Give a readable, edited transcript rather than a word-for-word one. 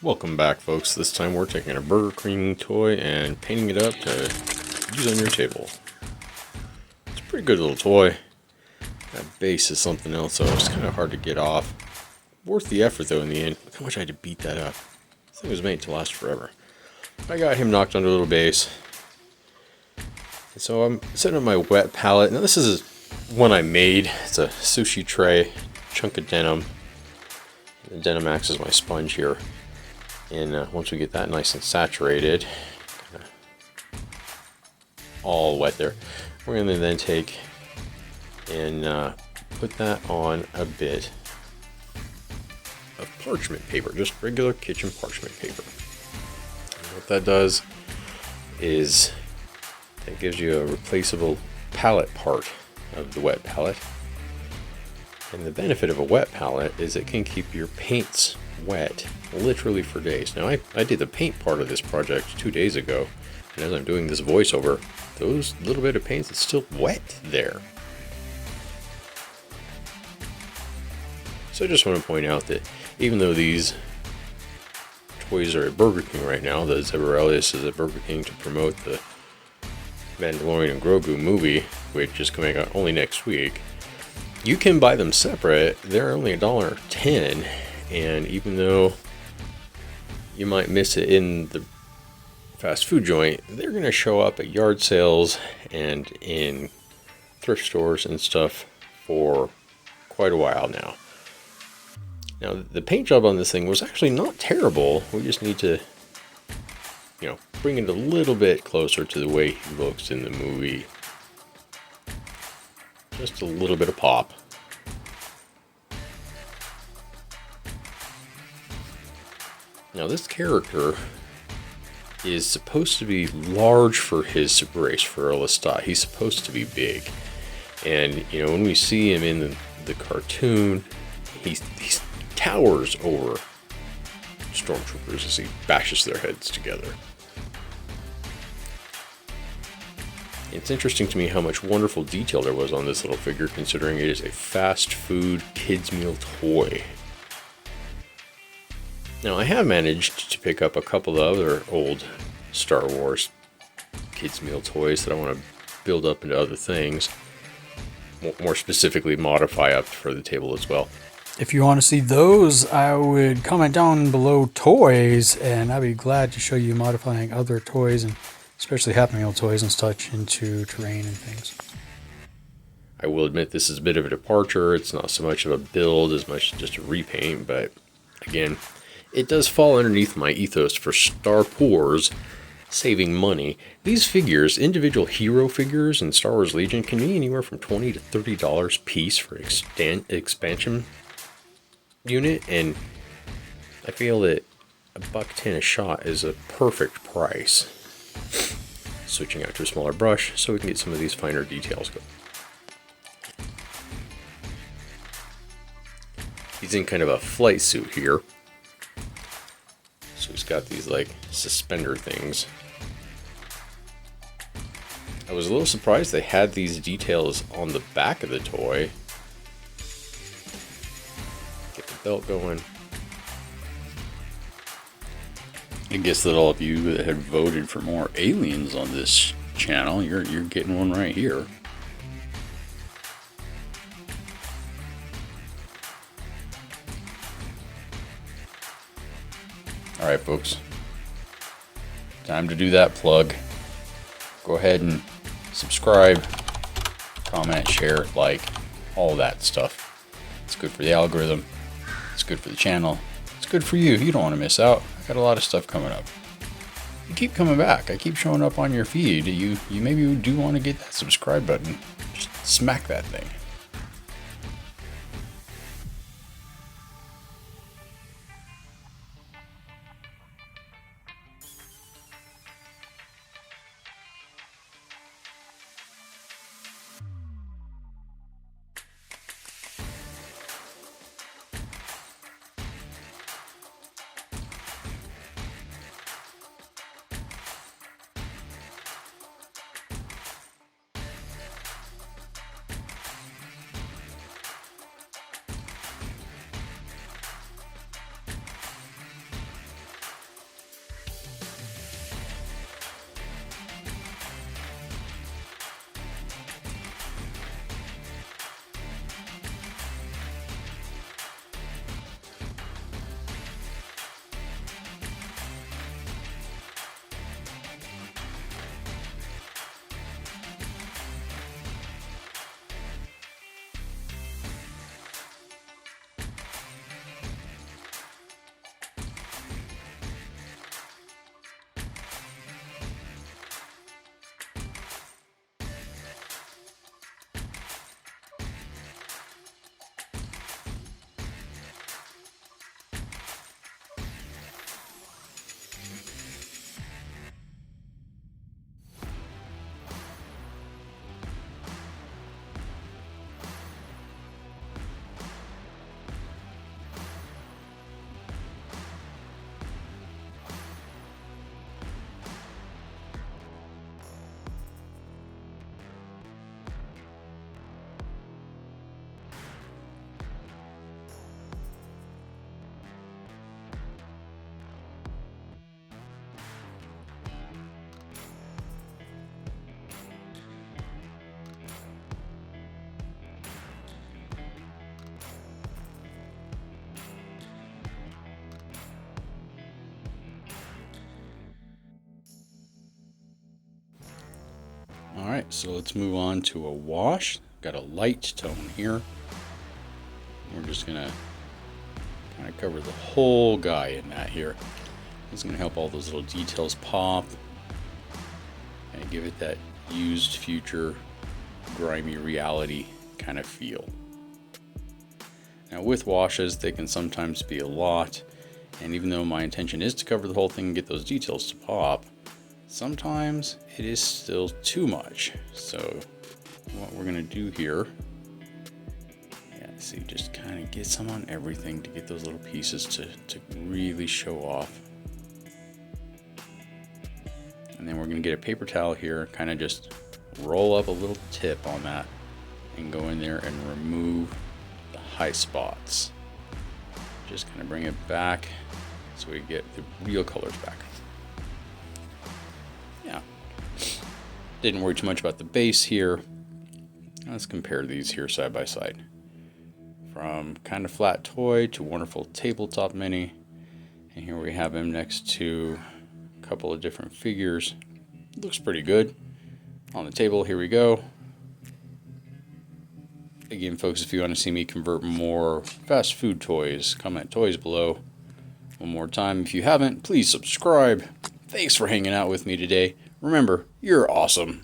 Welcome back, folks. This time we're taking a Burger King toy and painting it up to use on your table. It's a pretty good little toy. That base is something else, so it's kind of hard to get off. Worth the effort, though, in the end. Look how much I had to beat that up. This thing was made to last forever. I got him knocked under a little base. And so I'm setting up my wet palette. Now this is one I made. It's a sushi tray, chunk of denim. The denim acts as my sponge here. And once we get that nice and saturated, all wet there, we're going to then take and put that on a bit of parchment paper, just regular kitchen parchment paper. And what that does is it gives you a replaceable palette part of the wet palette. And the benefit of a wet palette is it can keep your paints wet literally for days. Now I did the paint part of this project 2 days ago, and as I'm doing this voiceover, those little bit of paints is still wet there. So I just want to point out that even though these toys are at Burger King right now, the Zeb Orrelios is at Burger King to promote the Mandalorian Grogu movie, which is coming out only next week. You can buy them separate. They're only $1.10, and even though you might miss it in the fast food joint, they're going to show up at yard sales and in thrift stores and stuff for quite a while now. Now, the paint job on this thing was actually not terrible. We just need to, bring it a little bit closer to the way he looks in the movie. Just a little bit of pop. Now this character is supposed to be large for his race, for a Lestat. He's supposed to be big. And, when we see him in the cartoon, he towers over stormtroopers as he bashes their heads together. It's interesting to me how much wonderful detail there was on this little figure, considering it is a fast food kids meal toy. Now I have managed to pick up a couple of other old Star Wars kids meal toys that I want to build up into other things. More specifically, modify up for the table as well. If you want to see those, I would comment down below toys, and I'd be glad to show you modifying other toys, and especially Happy Meal toys and such, into terrain and things. I will admit this is a bit of a departure. It's not so much of a build as much just a repaint, but again, it does fall underneath my ethos for Star Poors, saving money. These figures, individual hero figures in Star Wars Legion, can be anywhere from $20 to $30 piece for expansion unit, and I feel that $1.10 a shot is a perfect price. Switching out to a smaller brush so we can get some of these finer details going. He's in kind of a flight suit here. So he's got these like suspender things. I was a little surprised they had these details on the back of the toy. Get the belt going. I guess that all of you that had voted for more aliens on this channel, you're getting one right here. Alright folks, time to do that plug. Go ahead and subscribe, comment, share, like, all that stuff. It's good for the algorithm, it's good for the channel, it's good for you. You don't want to miss out. I got a lot of stuff coming up. You keep coming back. I keep showing up on your feed. You maybe do want to get that subscribe button. Just smack that thing. Alright, so let's move on to a wash. Got a light tone here. We're just going to kind of cover the whole guy in that here. It's going to help all those little details pop and give it that used future grimy reality kind of feel. Now with washes, they can sometimes be a lot, and even though my intention is to cover the whole thing and get those details to pop, sometimes it is still too much. So what we're going to do here, see, just kind of get some on everything to get those little pieces to really show off. And then we're going to get a paper towel here, kind of just roll up a little tip on that and go in there and remove the high spots. Just kind of bring it back so we get the real colors back. Yeah. Didn't worry too much about the base here. Let's compare these here side by side. From kind of flat toy to wonderful tabletop mini. And here we have him next to a couple of different figures. Looks pretty good. On the table, here we go. Again, folks, if you want to see me convert more fast food toys, comment toys below. One more time, if you haven't, please subscribe. Thanks for hanging out with me today. Remember, you're awesome.